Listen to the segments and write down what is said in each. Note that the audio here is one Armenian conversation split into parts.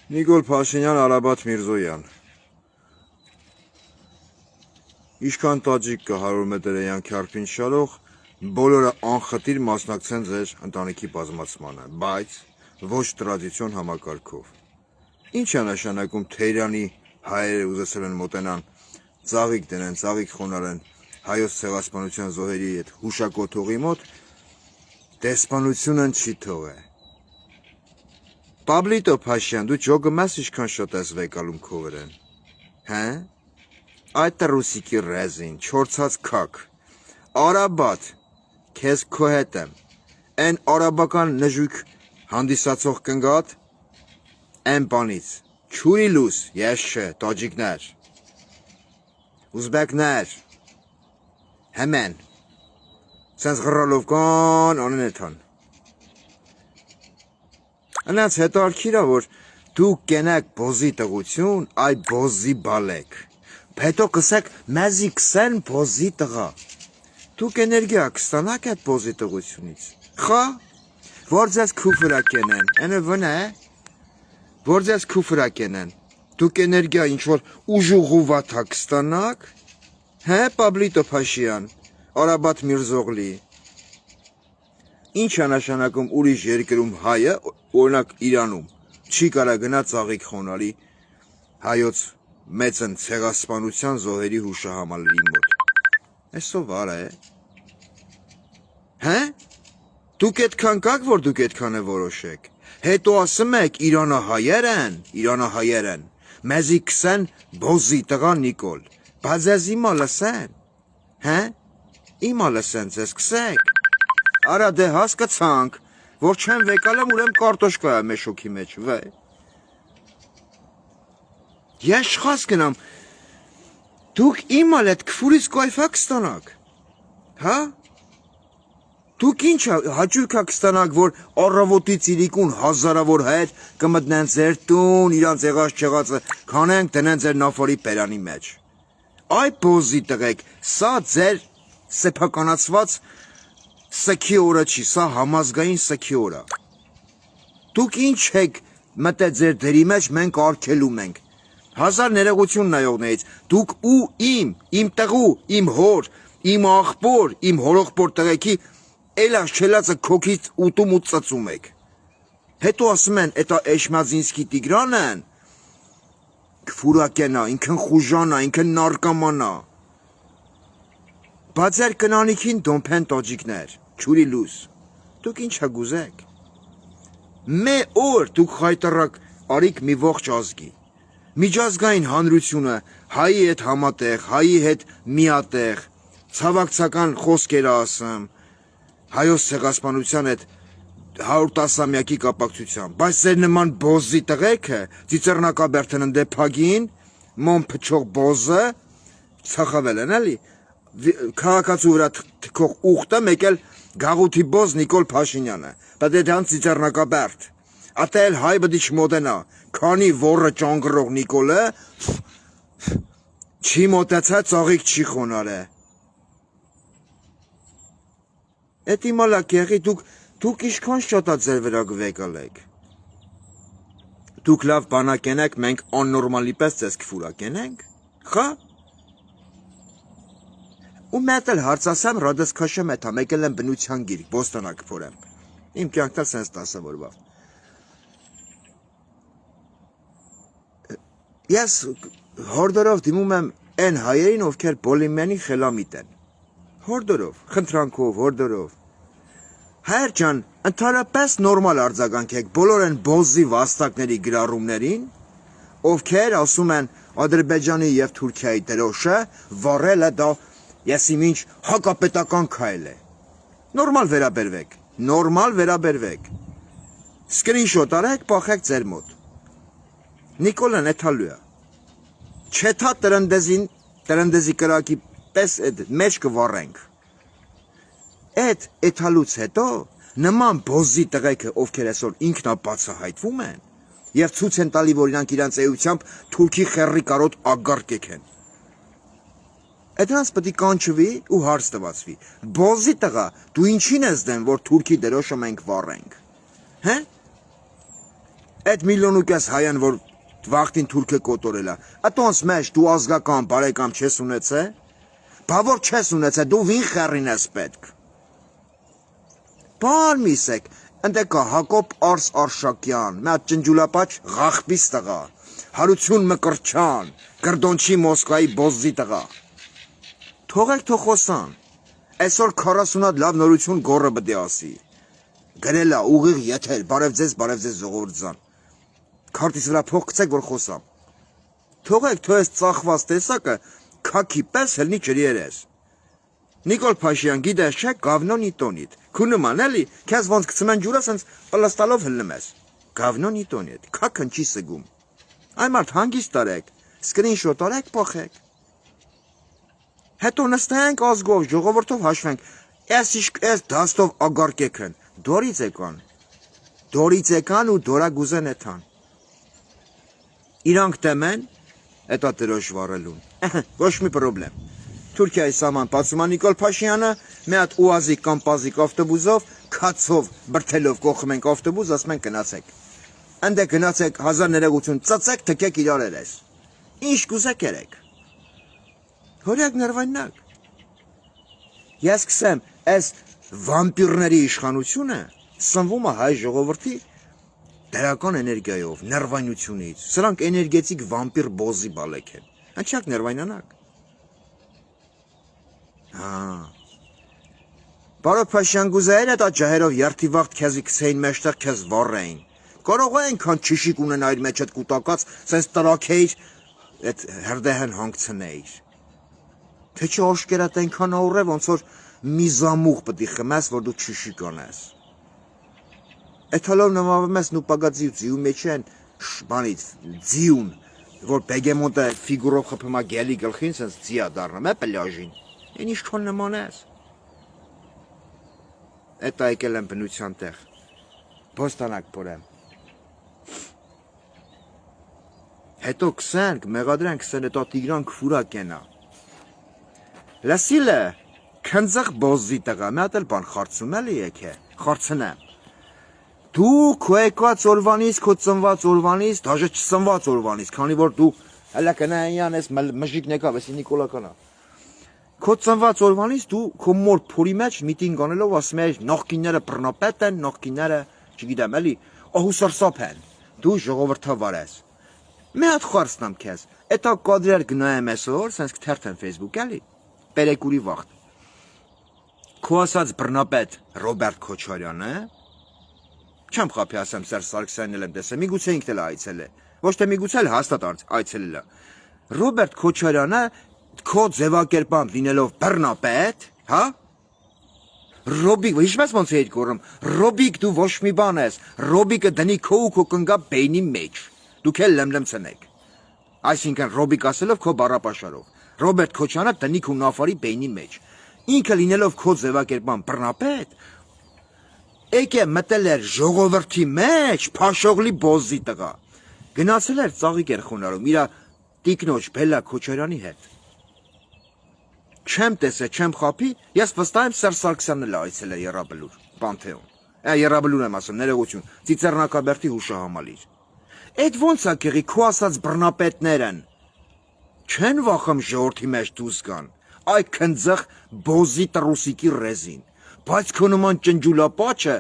Նիկոլ Փաշինյան, Արաբաթ Միրզոյան։ Իշքան տաջիկ կա 100 մետր էյան քյարփին շարող, բոլորը անխտիր մասնակցեն ձեր ընտանիքի բազմացմանը, բայց ոչ տրադիցիոն համակարգով։ Ինչ է նշանակում Թեյրանի հայերը ուզեցել են մոտենան, ծաղիկ դնեն, ծաղիկ խոնարհեն հայոց ցեղասպանության զոհերի հետ հուշակոթողի մոտ, դեսպանությունն չի թողե։ Պաբլիտո Փաշյան, դու ջոգը մաս ինչքան շատ ես վեկալում քո վրան։ Հա? Այդ ռուսիկի ռեզին, չորցած քակ։ Արաբաթ, քեզ քո հետ եմ։ Այն արաբական նժույգ հանդիսացող կնգատ, այն բանից։ Չուրիլուս, ես չէ, տաջիկներ։ Ուզբեկներ։ Հեմեն։ Սենց գրալով կան, անեն էթան։ Անց հետարքիրա, որ դու կենակ բոզի տղություն, այ բոզի բալեք։ Հետո կսեք մեզի կսեն բոզի տղա։ Դուք էներգիա կստանաք այդ բոզի տղությունից։ Խա, որ ձեզ քուֆրա կենեն, այնը վնա է, որ ձեզ քուֆրա կենեն։ Դուք էներգիա ինչ-որ ուժուղու վաթա կստանաք, հե, Պաբլիտո Փաշյան, Արաբաթ Միրզողլի։ Ինչ է նշանակում ուրիշ երկրում հայը, օրինակ Իրանում, չի կարա գնա ծաղիկ խոնարի հայոց մեծն ցեղասպանության զոհերի հուշահամալիրի մոտ։ Այսով արա է։ Հե? Դուք այդքան կաք, որ դուք այդքան է որոշեք։ Հետո ասում եք Իրանահայերեն, մեզի կսեն բոզի տղա Նիկոլ, բայց ես իմա լսեն, հե? Իմա լսեն ձեզ կսեք։ Արա դե հասկացանք, որ չեմ վեկալեմ, ուրեմ կարտոշկա է մեր շոքի մեջ, վե։ Ես չխաս գնամ, դուք իմալ էդ կվուրից կայվա կստանաք, հա? Դուք ինչ հաճույքա կստանաք, որ առավոտից իրիկուն հազարավոր հայեր կմտնեն ձեր տուն, իրանց եղած չեղածը քանենք դնեն ձեր նավարի պերանի մեջ։ Այ բոզի տղեկ, սա ձեր սեփականացված սքի օրը չի, սա համազգային սքի օրը։ Դուք ինչ եք մտե ձեր դերի մեջ, մենք արգելում ենք։ Հազար ներողություն նայողներից, դուք ու իմ տղու, իմ հոր, իմ աղբոր, իմ հորողբոր տղեկի էլաշ չելածը քոքից ուտում ու ծծում եք։ Հետո ասում են, էտա Էշմազինսկի Տիգրանն կֆուրակենա, ինքն խուժանա, ինքն նարկամանա։ Բայց ձեր կնանիքին դոմփեն տաջիկներ, չուրի լուս, դուք ինչ հագուզեք։ Մե օր դուք խայտարակ արիք մի ողջ ազգի։ Միջազգային հանրությունը հայի հետ համատեղ, հայի հետ միատեղ, ցավակցական խոսքեր ասեմ, հայոց ցեղասպանության հետ 110-ամյակի կապակցությամբ, բայց ձեր նման բոզի տղեկը, ծիծեռնակաբերդն ընդե փագին, մոմ փչող բոզը, ցախավել են էլի, քաղաքացու վրա թքող ուխտը, մեկ էլ գաղութի բոզ Նիկոլ Փաշինյանը, բայց դե ծիծեռնակաբերդ, ատել հայ բդի չմոտենա, քանի որը ճանգռող Նիկոլը, չի մոտեցա ծաղիկ չի խոնարը։ Էդ իմալա կեղի, դուք իշքան շատա ձեր վրա գվեկալեք։ Դուք լավ բանակ ենեք, մենք աննորմալի պես ձեզ կվուրակ ենենք, խա։ Ու մետ էլ հարցասեմ ռադս քաշեմ էթա, մեկ էլ եմ բնության գիրք, բոստանակ փորեմ։ Իմ կյանքտա սենց տասավորվավ։ Ես հորդորով դիմում եմ են հայերին, ովքեր բոլիմենի խելամիտ են։ Հորդորով, խնդրանքով, հորդորով։ Հայեր ջան, ընդհանրապես նորմալ արձագանքեք բոլոր են բոզի վաստակների գրառումներին, ովքեր ասում են Ադրբեջանի եւ Թուրքիայի դրոշը վառելը դա եսիմինչ հակապետական քայլ է։ Նորմալ վերաբերվեք։ Սկրինշոտ արեք, փախեք ձեր մոտ։ Նիկոլան էթալու է։ Չեթա տրնդեզի կրակի պես էդ մեջ կվառենք։ Էդ էթալուց հետո նման բոզի տղեկը, ովքեր այսօր ինքնաբացահայտվում են եւ ցույց են տալի, որ իրանք իրանց էությամբ Թուրքի խեռի կարոտ ագարկեք են։ Այդրանց պետք է կանչվի ու հարց տվացվի։ Բոզի տղա, դու ինչին ես դեմ, որ Թուրքի դրոշը մենք վառենք։ Հե? Այդ միլիոն ու կես հայան, որ վաղտին թուրքը կոտորել է, ատոնց մեջ դու ազգական բարեկամ չես ունեցե, բա որ չես ունեցե, դու վին խեռին ես պետք։ Բան միսեք, ընդ կա Հակոբ Արս Արշակյան, մի հատ ջնջուլապաչ ղախպիս տղա, Հարություն Մկրտչյան, Գրդոնչի Մոսկվայի բոզզի տղա։ Թողեք թող խոսան։ Այսօր 40 հատ լավ նորություն գոռը պետք է ասի։ Գրելա ուղիղ եթեր, բարև ձեզ ժողովուրդ ջան։ Քարտից վրա փող գցեք, որ խոսամ։ Թողեք թող այս ծախված տեսակը քաքի պես հլնի ջրիերես։ Նիկոլ Փաշյան գիտես չէ, գավնոնի տոնիտ։ Քու նման էլի, քեզ ոնց գցում են ջուրը, սենց պլաստալով հլնում ես։ Գավնոնի տոնիտ, քաքն չի սգում։ Այ մարդ հանգիստ տարեք, սկրինշոտ արեք, փոխեք։ Հետո նստենք ազգով, ժողովրդով հաշվենք։ Այս դաստով ագարկեքն, դորից եկան։ Դորից եկան ու դորագուզեն էթան։ Իրանք տեմեն, էտա դրոշ վառելուն։ Ոչ մի պրոբլեմ։ Թուրքիայի սահման բացում է Նիկոլ Փաշյանը, մի հատ ուազիկ կամ պազիկ ավտոբուսով, քացով, բրթելով կողմ ենք ավտոբուս, ասում են գնացեք։ Ընդ գնացեք 1000 ծծեք, թքեք իրար երես։ Ինչ կուզեք երեք։ Հորյակ ներվայնակ։ Ես կսեմ, այս վամպիրների իշխանությունը սնվում է հայ ժողովրդի դրական էներգիայով, ներվայնությունից։ Սրանք էներգետիկ վամպիր բոզի բալեք են։ Անչակ ներվայնանակ։ Բարոյ Փաշյան գուզայր էտ աջահերով երթի վաղտ քեզի կսեին մեջտեղ քեզ վառեին։ Կարող է այնքան ճիշիկ ունենայր մեջ այդ կուտակած, սենց տրաքեիր, այդ հրդեհն հանգցնեիր։ Թե չի ոշկերատ այնքան աուռ է, ոնց որ մի զամուղ պետք է խմես, որ դու ճիշիկ անես։ Այդ հալով նմավում ես նուպագածի ձիու մեջ են բանից, ձիուն, որ բեգեմոտը ֆիգուրով խփում է գելի գլխին, սենց ձիա դառնում է պլաժին։ Այն ինչքան նման ես։ Էտա եկել եմ բնության տեղ։ Բոստանակ փորեմ։ Հետո կսենք, մեղադրենք կսեն էտա Տիգրան Քֆուրա կենա։ Լասիլը, քնձղ բոզի տղա, մի հատ էլ բան խարցում էլի եկե, խարցնեմ։ Դու քո եկած օրվանից, քո ծնված օրվանից, դաժե չծնված օրվանից, քանի որ դու հələ կնայան ես մժիկն եկավ, էսի Նիկոլականա։ Քո ծնված օրվանից դու քո մոր փորի մեջ միտինգ անելով ասում ես նախկինները բռնապետ են, նախկինները, չգիտեմ, էլի, ահուսարսափ են։ Դու ժողովրդավար ես։ Մի հատ խարցնամ քեզ։ Էտա կադրեր գնայեմ այսօր, սենց կթերթեմ Facebook էլի։ Պերեկուրի վաղտ։ Քո ասած բռնապետ Ռոբերտ Քոչարյանը չեմ խափի ասեմ Սերժ Սարգսյանն եմ տեսել, միգուցե ինքն էլ այցել է։ Ոչ թե միգուցե էլ հաստատ այցելել է։ Ռոբերտ Քոչարյանը քո ձևակերպամբ լինելով բռնապետ, հա? Ռոբիկ, ինչպես ոնց է գոռում, Ռոբիկ դու ոչ մի բան ես, Ռոբիկը դնի քո ու քո կնգա բեյնի մեջ, դուք էլ լմլմցնեք, այսինքն Ռոբիկ ասելով քո բառապաշարով, Ռոբերտ Քոչյանը դնի քո նավարի բեյնի մեջ, ինքը լինելով քո ձևակերպամբ բռնապետ, եկե մտել էր ժողովրդի մեջ, փաշողլի բոզի տղա, գնացել էր ծաղիկ էր խոնարհում, իրա տիկնոջ Բելլա Քոչարյանի հետ, չեմ տեսել, չեմ խափի, ես վստահ եմ Սերժ Սարգսյանն էլ այցել է Եռաբլուր, Պանթեոն, Եռաբլուր եմ ասում, ներողություն, Ծիծեռնակաբերդի հուշահամալիր, այդ ոնց է կեղի քո ասած բռնապետներն, չեն վախում ժողովրդի մեջ դուրս գան, այ քնձղ բոզի տրուսիկի ռեզին, բայց քո նման ջնջուլապաչը,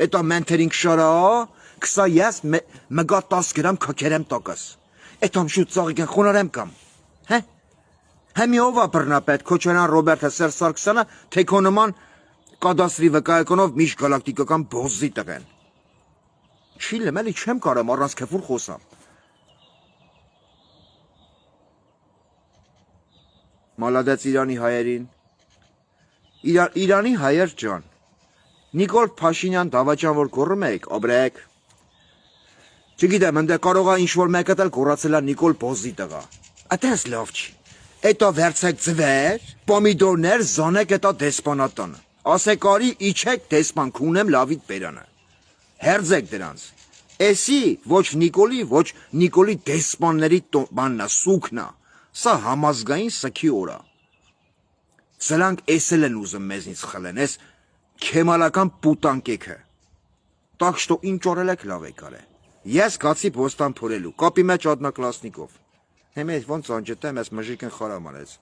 էտա մենթերինգ շարա, կսա ես մգա 10 գրամ քքերեմ տակս, էտամ շուտ ծաղիկ են խոնարեմ կամ, հե? Հեմի ով է բռնապետ, Քոչարյան Ռոբերտը, Սերժ Սարգսյանը, թե քո նման կադաստրի վկայականով միշտ գալակտիկական բոզի տղեն։ Չի լեմ, էլի չեմ կարամ առանց քեֆուր խոսամ։ Մալադեց Իրանի հայերին։ Իրանի հայեր ջան։ Նիկոլ Փաշինյան դավաճան որ գոռում եք, օբրեք։ Չգիտեմ, ընդ կարող է ինչ-որ մեկը էլ գոռացել է Նիկոլ բոզի տղա։ Այդպես լավ չի։ Էտա վերցեք ձվեր, պոմիդորներ, զանեք էտա դեսպանատանը։ Ասեք արի իջեք դեսպան քունեմ լավիտ բերանը։ Հերձեք դրանց։ Էսի ոչ Նիկոլի, ոչ Նիկոլի դեսպանների բաննա, սուքնա։ Սա համազգային սքի օր է։ Սրանք էսել են ուզում մեզնից խլեն, էս քեմալական պուտանկեքը։ Так что ինչ օրել եք լավ եք արել։ Ես գացի բոստան փորելու, կապի մեջ одноклассникով։ Հիմա ոնց անջտեմ, ես մժիկն խարամ արեց։